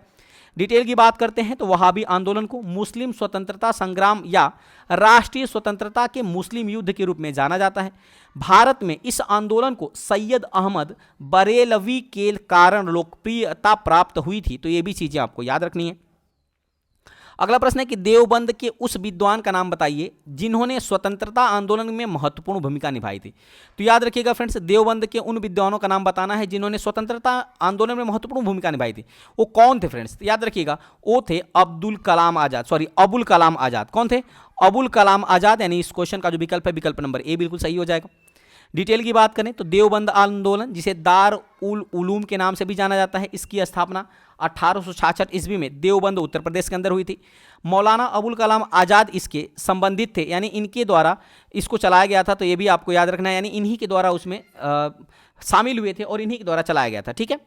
डिटेल की बात करते हैं तो वहाबी आंदोलन को मुस्लिम स्वतंत्रता संग्राम या राष्ट्रीय स्वतंत्रता के मुस्लिम युद्ध के रूप में जाना जाता है। भारत में इस आंदोलन को सैयद अहमद बरेलवी के कारण लोकप्रियता प्राप्त हुई थी। तो ये भी चीजें आपको याद रखनी है। अगला प्रश्न है कि देवबंद के उस विद्वान का नाम बताइए जिन्होंने स्वतंत्रता आंदोलन में महत्वपूर्ण भूमिका निभाई थी। तो याद रखिएगा फ्रेंड्स, देवबंद के उन विद्वानों का नाम बताना है जिन्होंने स्वतंत्रता आंदोलन में महत्वपूर्ण भूमिका निभाई थी। वो कौन थे फ्रेंड्स? याद रखिएगा, वो थे अबुल कलाम आजाद। कौन थे? अबुल कलाम आजाद, यानी इस क्वेश्चन का जो विकल्प है विकल्प नंबर ए बिल्कुल सही हो जाएगा। डिटेल की बात करें तो देवबंद आंदोलन, जिसे दार उल उलूम के नाम से भी जाना जाता है, इसकी स्थापना 1866 ईस्वी में देवबंद उत्तर प्रदेश के अंदर हुई थी। मौलाना अबुल कलाम आज़ाद इसके संबंधित थे, यानी इनके द्वारा इसको चलाया गया था। तो ये भी आपको याद रखना है, यानी इन्हीं के द्वारा उसमें शामिल हुए थे और इन्हीं के द्वारा चलाया गया था। ठीक है,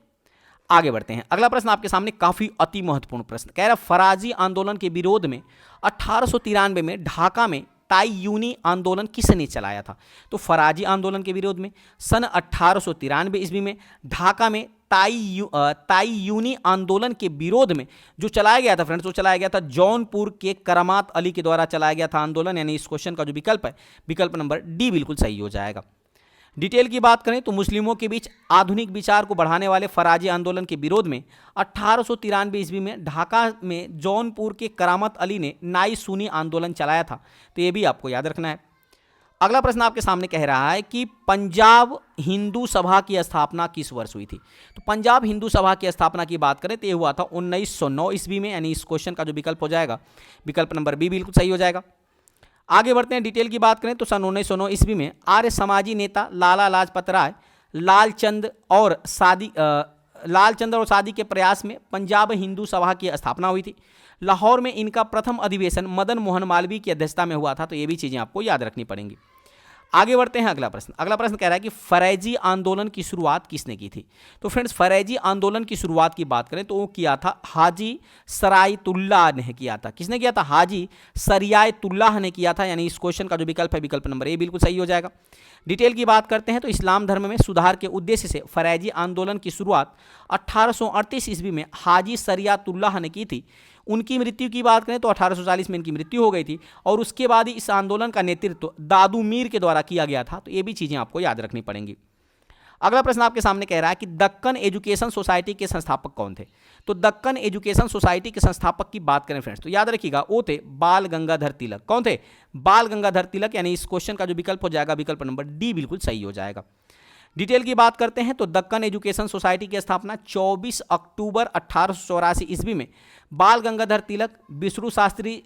आगे बढ़ते हैं। अगला प्रश्न आपके सामने काफी अति महत्वपूर्ण प्रश्न कह रहा है फराजी आंदोलन के विरोध में 1893 में ढाका में ताईयूनी आंदोलन किसने चलाया था? तो फराजी आंदोलन के विरोध में। सन 1893 ईस्वी में ढाका में ताईयूनी आंदोलन के विरोध में जो चलाया गया था फ्रेंड्स, वो चलाया गया था जौनपुर के करामात अली के द्वारा चलाया गया था आंदोलन, यानी इस क्वेश्चन का जो विकल्प है, विकल्प नंबर डी बिल्कुल सही हो जाएगा। डिटेल की बात करें तो मुस्लिमों के बीच आधुनिक विचार को बढ़ाने वाले फराजी आंदोलन के विरोध में 1893 ईस्वी में ढाका में जौनपुर के करामत अली ने नाई सुनी आंदोलन चलाया था। तो ये भी आपको याद रखना है। अगला प्रश्न आपके सामने कह रहा है कि पंजाब हिंदू सभा की स्थापना किस वर्ष हुई थी? तो पंजाब हिंदू सभा की स्थापना की बात करें तो ये हुआ था 1909 ईस्वी में, यानी इस क्वेश्चन का जो विकल्प हो जाएगा, विकल्प नंबर बी बिल्कुल सही हो जाएगा। आगे बढ़ते हैं। डिटेल की बात करें तो सन 1909 ईस्वी में आर्य समाजी नेता लाला लाजपत राय लालचंद और सादी के प्रयास में पंजाब हिंदू सभा की स्थापना हुई थी। लाहौर में इनका प्रथम अधिवेशन मदन मोहन मालवीय की अध्यक्षता में हुआ था। तो ये भी चीज़ें आपको याद रखनी पड़ेंगी। आगे बढ़ते हैं। अगला प्रश्न कह रहा है कि फरैजी आंदोलन की शुरुआत किसने की थी? तो फ्रेंड्स फरैजी आंदोलन की शुरुआत की बात करें तो वो किया था हाजी सरायतुल्लाह ने किया था। किसने किया था? हाजी सरायतुल्लाह ने किया था, यानी इस क्वेश्चन का जो विकल्प है, विकल्प नंबर ए बिल्कुल सही हो जाएगा। डिटेल की बात करते हैं तो इस्लाम धर्म में सुधार के उद्देश्य से फरैजी आंदोलन की शुरुआत 1838 ईस्वी में हाजी सरियातुल्लाह ने की थी। उनकी मृत्यु की बात करें तो 1840 में इनकी मृत्यु हो गई थी और उसके बाद ही इस आंदोलन का नेतृत्व दादू मीर के द्वारा किया गया था। तो ये भी चीज़ें आपको याद रखनी पड़ेंगी। अगला प्रश्न आपके सामने कह रहा है कि दक्कन एजुकेशन सोसाइटी के संस्थापक कौन थे? तो दक्कन एजुकेशन सोसाइटी के संस्थापक की बात करें फ्रेंड्स तो याद रखिएगा वो थे बाल गंगाधर तिलक। कौन थे? बाल गंगाधर तिलक, यानी इस क्वेश्चन का जो विकल्प हो जाएगा, विकल्प नंबर डी बिल्कुल सही हो जाएगा। डिटेल की बात करते हैं तो दक्कन एजुकेशन सोसाइटी की स्थापना 24 अक्टूबर 1884 ईस्वी में बाल गंगाधर तिलक, विष्णु शास्त्री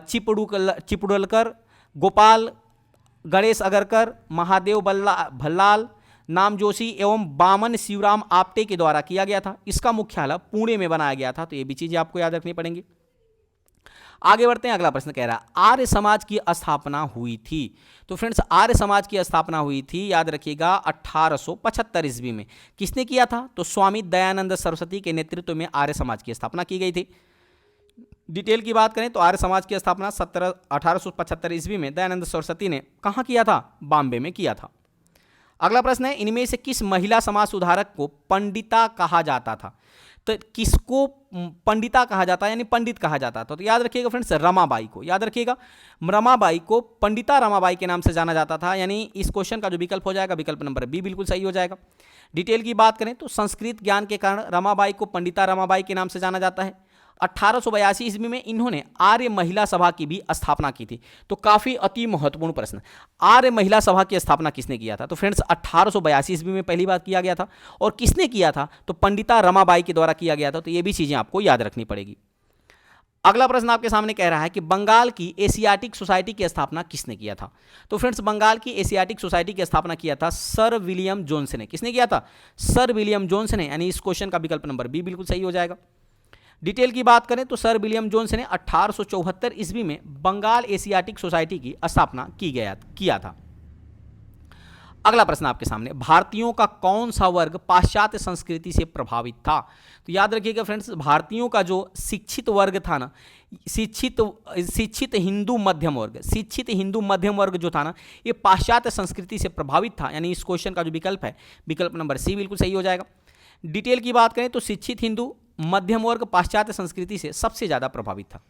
चिपड़ुलकर, गोपाल गणेश अगरकर, महादेव भल्लाल, नाम जोशी एवं बामन शिवराम आप्टे के द्वारा किया गया था। इसका मुख्यालय पुणे में बनाया गया था। तो ये भी चीज़ें आपको याद रखनी पड़ेंगी। आगे बढ़ते हैं। अगला प्रश्न कह रहा है आर्य समाज की स्थापना हुई थी। तो फ्रेंड्स आर्य समाज की स्थापना हुई थी, याद रखिएगा, 1875 ईस्वी में। किसने किया था? तो स्वामी दयानंद सरस्वती के नेतृत्व में आर्य समाज की स्थापना की गई थी। डिटेल की बात करें तो आर्य समाज की स्थापना 1875 ईस्वी में दयानंद सरस्वती ने कहाँ किया था? बॉम्बे में किया था। अगला प्रश्न है इनमें से किस महिला समाज सुधारक को पंडिता कहा जाता था? तो किसको पंडिता कहा जाता है, यानी पंडित कहा जाता था? तो याद रखिएगा फ्रेंड्स रमाबाई को। याद रखिएगा रमाबाई को पंडिता रमाबाई के नाम से जाना जाता था, यानी इस क्वेश्चन का जो विकल्प हो जाएगा, विकल्प नंबर बी बिल्कुल सही हो जाएगा। डिटेल की बात करें तो संस्कृत ज्ञान के कारण रमाबाई को पंडिता रमाबाई के नाम से जाना जाता है। 1882 ईस्वी में इन्होंने आर्य महिला सभा की भी स्थापना की थी। तो काफ़ी अति महत्वपूर्ण प्रश्न, आर्य महिला सभा की स्थापना किसने किया था? तो फ्रेंड्स 1882 ईस्वी में पहली बार किया गया था। और किसने किया था? तो पंडिता रमाबाई के द्वारा किया गया था। तो ये भी चीज़ें आपको याद रखनी पड़ेगी। अगला प्रश्न आपके सामने कह रहा है कि बंगाल की एशियाटिक सोसाइटी की स्थापना किसने किया था? तो फ्रेंड्स बंगाल की एशियाटिक सोसाइटी की स्थापना किया था सर विलियम जोन्स ने। किसने किया था? सर विलियम जोन्स ने, यानी इस क्वेश्चन का विकल्प नंबर बी बिल्कुल सही हो जाएगा। डिटेल की बात करें तो सर विलियम जोन्स ने 1874 ईस्वी में बंगाल एशियाटिक सोसाइटी की स्थापना किया था। अगला प्रश्न आपके सामने, भारतीयों का कौन सा वर्ग पाश्चात्य संस्कृति से प्रभावित था? तो याद रखिएगा फ्रेंड्स भारतीयों का जो शिक्षित वर्ग था ना, शिक्षित हिंदू मध्यम वर्ग जो था ना, ये पाश्चात्य संस्कृति से प्रभावित था, यानी इस क्वेश्चन का जो विकल्प है, विकल्प नंबर सी बिल्कुल सही हो जाएगा। डिटेल की बात करें तो शिक्षित हिंदू मध्यम वर्ग पाश्चात्य संस्कृति से सबसे ज्यादा प्रभावित था।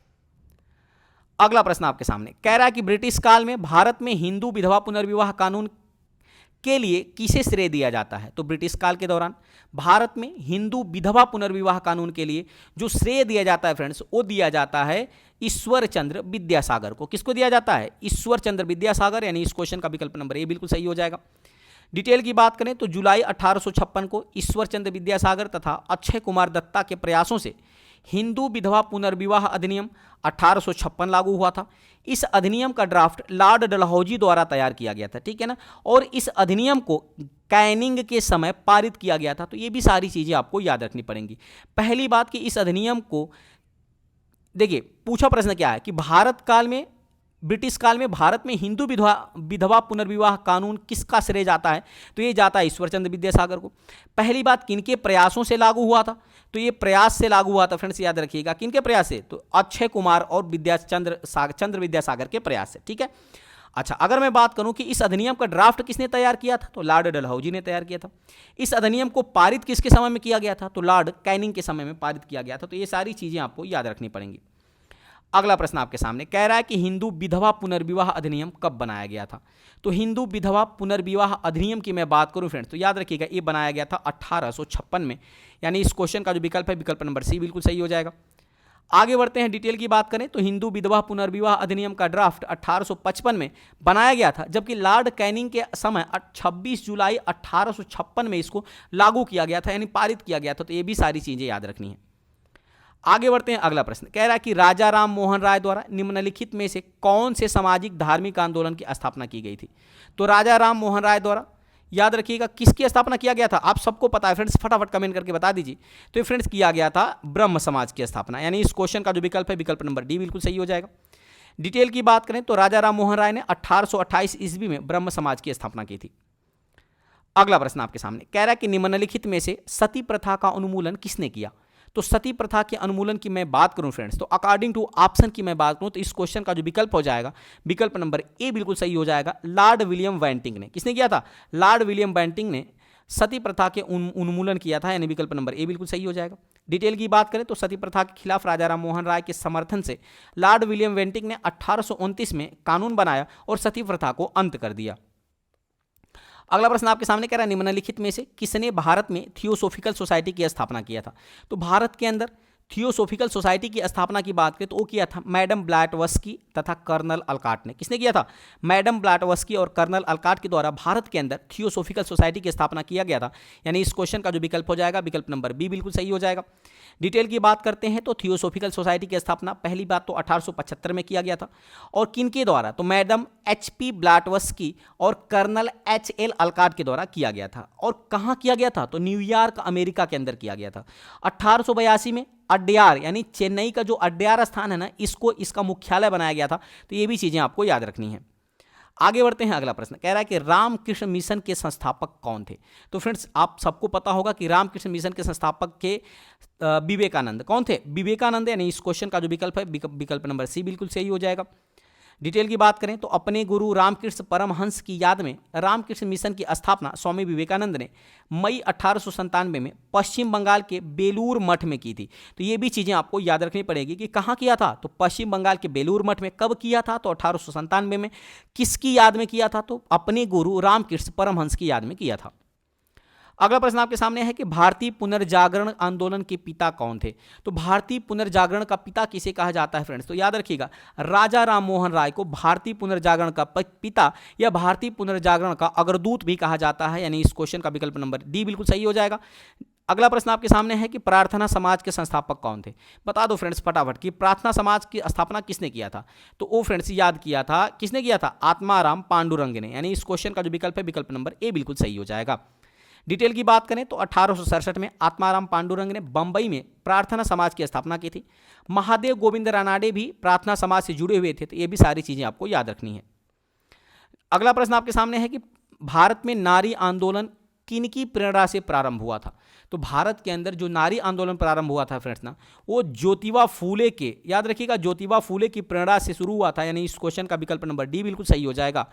अगला प्रश्न आपके सामने कह रहा है कि ब्रिटिश काल में भारत में हिंदू विधवा पुनर्विवाह कानून के लिए किसे श्रेय दिया जाता है? तो ब्रिटिश काल के दौरान भारत में हिंदू विधवा पुनर्विवाह कानून के लिए जो श्रेय दिया जाता है फ्रेंड्स, वो दिया जाता है ईश्वर चंद्र विद्यासागर को। किसको दिया जाता है? ईश्वर चंद्र विद्यासागर, यानी इस क्वेश्चन का विकल्प नंबर ए बिल्कुल सही हो जाएगा। डिटेल की बात करें तो जुलाई 1856 को ईश्वर चंद्र विद्यासागर तथा अक्षय कुमार दत्ता के प्रयासों से हिंदू विधवा पुनर्विवाह अधिनियम 1856 लागू हुआ था। इस अधिनियम का ड्राफ्ट लॉर्ड डलहौजी द्वारा तैयार किया गया था, ठीक है ना, और इस अधिनियम को कैनिंग के समय पारित किया गया था। तो ये भी सारी चीज़ें आपको याद रखनी पड़ेंगी। पहली बात कि इस अधिनियम को देखिए, पूछा प्रश्न क्या है कि ब्रिटिश काल में भारत में हिंदू विधवा पुनर्विवाह कानून किसका श्रेय जाता है? तो ये जाता है ईश्वर चंद्र विद्यासागर को। पहली बात, किनके प्रयासों से लागू हुआ था? तो ये प्रयास से लागू हुआ था फ्रेंड्स, याद रखिएगा। किनके प्रयास से? तो अक्षय कुमार और चंद्र विद्यासागर के प्रयास से, ठीक है। अच्छा, अगर मैं बात करूं कि इस अधिनियम का ड्राफ्ट किसने तैयार किया था, तो लॉर्ड डलहौजी ने तैयार किया था। इस अधिनियम को पारित किसके समय में किया गया था, तो लॉर्ड कैनिंग के समय में पारित किया गया था। तो ये सारी चीजें आपको याद रखनी पड़ेंगी। अगला प्रश्न आपके सामने कह रहा है कि हिंदू विधवा पुनर्विवाह अधिनियम कब बनाया गया था। तो हिंदू विधवा पुनर्विवाह अधिनियम की मैं बात करूं फ्रेंड्स, तो याद रखिएगा ये बनाया गया था 1856 में, यानी इस क्वेश्चन का जो विकल्प है विकल्प नंबर सी बिल्कुल सही हो जाएगा। आगे बढ़ते हैं, डिटेल की बात करें तो हिंदू विधवा पुनर्विवाह अधिनियम का ड्राफ्ट 1855 में बनाया गया था, जबकि लॉर्ड कैनिंग के समय 26 जुलाई 1856 में इसको लागू किया गया था, यानी पारित किया गया था। तो ये भी सारी चीजें याद रखनी है। आगे बढ़ते हैं, अगला प्रश्न कह रहा है कि राजा राम मोहन राय द्वारा निम्नलिखित में से कौन से सामाजिक धार्मिक आंदोलन की स्थापना की गई थी। तो राजा राम मोहन राय द्वारा, याद रखिएगा, किसकी स्थापना किया गया था, आप सबको पता है फ्रेंड्स, फटाफट कमेंट करके बता दीजिए। तो फ्रेंड्स किया गया था ब्रह्म समाज की स्थापना, यानी इस क्वेश्चन का जो विकल्प है विकल्प नंबर डी बिल्कुल सही हो जाएगा। डिटेल की बात करें तो राजा राम मोहन राय ने 1828 ईस्वी में ब्रह्म समाज की स्थापना की थी। अगला प्रश्न आपके सामने कह रहा है कि निम्नलिखित में से सती प्रथा का उन्मूलन किसने किया। तो सती प्रथा के उन्मूलन की मैं बात करूं फ्रेंड्स, तो अकॉर्डिंग टू ऑप्शन की मैं बात करूं तो इस क्वेश्चन का जो विकल्प हो जाएगा विकल्प नंबर ए बिल्कुल सही हो जाएगा। लॉर्ड विलियम बेंटिंक ने, किसने किया था, लॉर्ड विलियम बेंटिंक ने सती प्रथा के उन्मूलन किया था, यानी विकल्प नंबर ए बिल्कुल सही हो जाएगा। डिटेल की बात करें तो सती प्रथा के खिलाफ राजा राम मोहन राय के समर्थन से लॉर्ड विलियम बेंटिंक ने 1829 में कानून बनाया और सती प्रथा को अंत कर दिया। अगला प्रश्न आपके सामने कह रहा है निम्नलिखित में से किसने भारत में थियोसोफिकल सोसाइटी की स्थापना किया था। तो भारत के अंदर थियोसोफिकल सोसाइटी की स्थापना की बात करें तो वो किया था मैडम ब्लैटवस्की तथा कर्नल अलकाट ने। किसने किया था, मैडम ब्लैटवस्की और कर्नल अलकाट के द्वारा भारत के अंदर थियोसोफिकल सोसाइटी की स्थापना किया गया था, यानी इस क्वेश्चन का जो विकल्प हो जाएगा विकल्प नंबर बी बिल्कुल सही हो जाएगा। डिटेल की बात करते हैं तो थियोसोफिकल सोसाइटी की स्थापना पहली बात तो 1875 में किया गया था, और किनके द्वारा, तो मैडम HP ब्लैटवस्की और कर्नल HL अलकाट के द्वारा किया गया था। और कहाँ किया गया था, तो न्यूयॉर्क अमेरिका के अंदर किया गया था। 1882 में अड्यार, यानी चेन्नई का जो अड्यार स्थान है ना, इसका मुख्यालय बनाया गया था। तो ये भी चीजें आपको याद रखनी है। आगे बढ़ते हैं, अगला प्रश्न कह रहा है कि रामकृष्ण मिशन के संस्थापक कौन थे। तो फ्रेंड्स आप सबको पता होगा कि रामकृष्ण मिशन के संस्थापक के विवेकानंद कौन थे, विवेकानंद, यानी इस क्वेश्चन का जो विकल्प है विकल्प नंबर सी बिल्कुल सही हो जाएगा। डिटेल की बात करें तो अपने गुरु रामकृष्ण परमहंस की याद में रामकृष्ण मिशन की स्थापना स्वामी विवेकानंद ने मई 1897 में पश्चिम बंगाल के बेलूर मठ में की थी। तो ये भी चीज़ें आपको याद रखनी पड़ेगी कि कहाँ किया था, तो पश्चिम बंगाल के बेलूर मठ में। कब किया था, तो 1897 में। किसकी याद में किया था, तो अपने गुरु रामकृष्ण परमहंस की याद में किया था। अगला प्रश्न आपके सामने है कि भारतीय पुनर्जागरण आंदोलन के पिता कौन थे। तो भारतीय पुनर्जागरण का पिता किसे कहा जाता है फ्रेंड्स, तो याद रखिएगा राजा राम मोहन राय को भारतीय पुनर्जागरण का पिता या भारतीय पुनर्जागरण का अग्रदूत भी कहा जाता है, यानी इस क्वेश्चन का विकल्प नंबर डी बिल्कुल सही हो जाएगा। अगला प्रश्न आपके सामने है कि प्रार्थना समाज के संस्थापक कौन थे। बता दो फ्रेंड्स फटाफट कि प्रार्थना समाज की स्थापना किसने किया था। तो वो फ्रेंड्स याद किया था, किसने किया था, आत्माराम पांडुरंग ने, यानी इस क्वेश्चन का जो विकल्प है विकल्प नंबर ए बिल्कुल सही हो जाएगा। डिटेल की बात करें तो 1867 में आत्माराम पांडुरंग ने बंबई में प्रार्थना समाज की स्थापना की थी। महादेव गोविंद रानाडे भी प्रार्थना समाज से जुड़े हुए थे। तो ये भी सारी चीजें आपको याद रखनी है। अगला प्रश्न आपके सामने है कि भारत में नारी आंदोलन किनकी प्रेरणा से प्रारंभ हुआ था। तो भारत के अंदर जो नारी आंदोलन प्रारंभ हुआ था फ्रेंड्स ना, वो ज्योतिबा फूले के, याद रखिएगा ज्योतिबा फूले की प्रेरणा से शुरू हुआ था, यानी इस क्वेश्चन का विकल्प नंबर डी बिल्कुल सही हो जाएगा।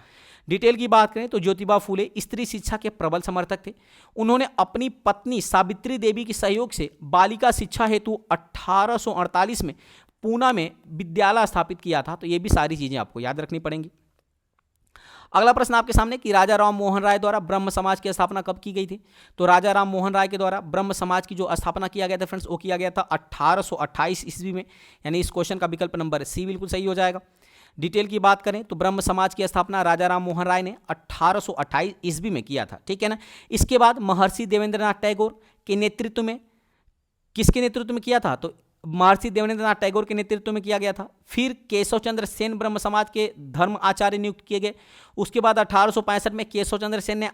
डिटेल की बात करें तो ज्योतिबा फूले स्त्री शिक्षा के प्रबल समर्थक थे। उन्होंने अपनी पत्नी सावित्री देवी के सहयोग से बालिका शिक्षा हेतु 1848 में पूना में विद्यालय स्थापित किया था। तो ये भी सारी चीजें आपको याद रखनी पड़ेंगी। अगला प्रश्न आपके सामने कि राजा राम मोहन राय द्वारा ब्रह्म समाज की स्थापना कब की गई थी। तो राजा राम मोहन राय के द्वारा ब्रह्म समाज की जो स्थापना किया गया था फ्रेंड्स, वो किया गया था 1828 ईस्वी में, यानी इस क्वेश्चन का विकल्प नंबर सी बिल्कुल सही हो जाएगा। डिटेल की बात करें तो ब्रह्म समाज की स्थापना राजा राम मोहन राय ने 1828 ईस्वी में किया था, ठीक है ना। इसके बाद महर्षि देवेंद्रनाथ टैगोर के नेतृत्व में, किसके नेतृत्व में किया था, तो महर्षि देवेंद्रनाथ टैगोर के नेतृत्व में किया गया था। फिर केशव चंद्र सेन ब्रह्म समाज के धर्म आचार्य नियुक्त किए गए। उसके बाद 1865 में केशव चंद्र सेन ने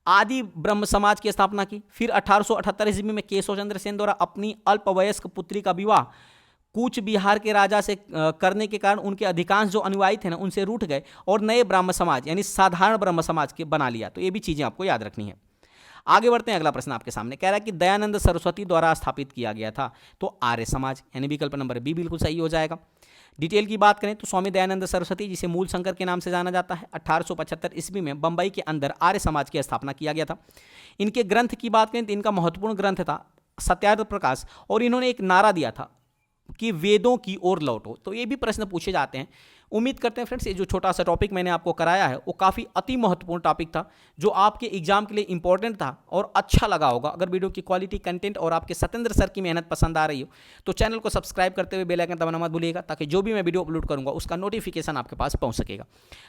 आदि ब्रह्म समाज की स्थापना की। फिर 1878 ईस्वी में केशव चंद्र सेन द्वारा अपनी अल्पवयस्क पुत्री का विवाह कूच बिहार के राजा से करने के कारण उनके अधिकांश जो अनुयायी थे ना, उनसे रूठ गए और नए ब्रह्म समाज यानी साधारण ब्रह्म समाज के बना लिया। तो ये भी चीज़ें आपको याद रखनी है। आगे बढ़ते हैं, अगला प्रश्न आपके सामने कह रहा है कि दयानंद सरस्वती द्वारा स्थापित किया गया था, तो आर्य समाज, यानी विकल्प नंबर बी बिल्कुल सही हो जाएगा। डिटेल की बात करें तो स्वामी दयानंद सरस्वती, जिसे मूल शंकर के नाम से जाना जाता है, 1875 ईस्वी में बंबई के अंदर आर्य समाज की स्थापना किया गया था। इनके ग्रंथ की बात करें तो इनका महत्वपूर्ण ग्रंथ था सत्यार्थ प्रकाश, और इन्होंने एक नारा दिया था कि वेदों की ओर लौटो। तो ये भी प्रश्न पूछे जाते हैं। उम्मीद करते हैं फ्रेंड्स ये जो छोटा सा टॉपिक मैंने आपको कराया है वो काफ़ी अति महत्वपूर्ण टॉपिक था, जो आपके एग्जाम के लिए इंपॉर्टेंट था और अच्छा लगा होगा। अगर वीडियो की क्वालिटी, कंटेंट और आपके सत्येंद्र सर की मेहनत पसंद आ रही हो तो चैनल को सब्सक्राइब करते हुए बेल आइकन दबाना मत भूलिएगा, ताकि जो भी मैं वीडियो अपलोड करूँगा उसका नोटिफिकेशन आपके पास पहुँच सकेगा।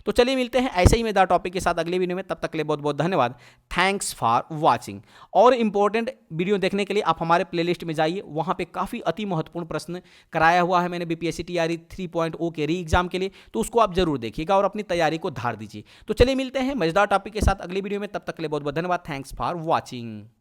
तो चलिए मिलते हैं ऐसे ही मजेदार टॉपिक के साथ अगले वीडियो में, तब तक के लिए बहुत बहुत धन्यवाद। Thanks for watching. और इंपॉर्टेंट वीडियो देखने के लिए आप हमारे प्लेलिस्ट में जाइए, वहाँ पे काफ़ी अति महत्वपूर्ण प्रश्न कराया हुआ है मैंने बीपीएससी टीआरई 3.0 के री एग्जाम के लिए, तो उसको आप जरूर देखिएगा और अपनी तैयारी को धार दीजिए। तो चलिए मिलते हैं मजेदार टॉपिक के साथ अगली वीडियो में, तब तक के लिए बहुत बहुत धन्यवाद। Thanks for watching.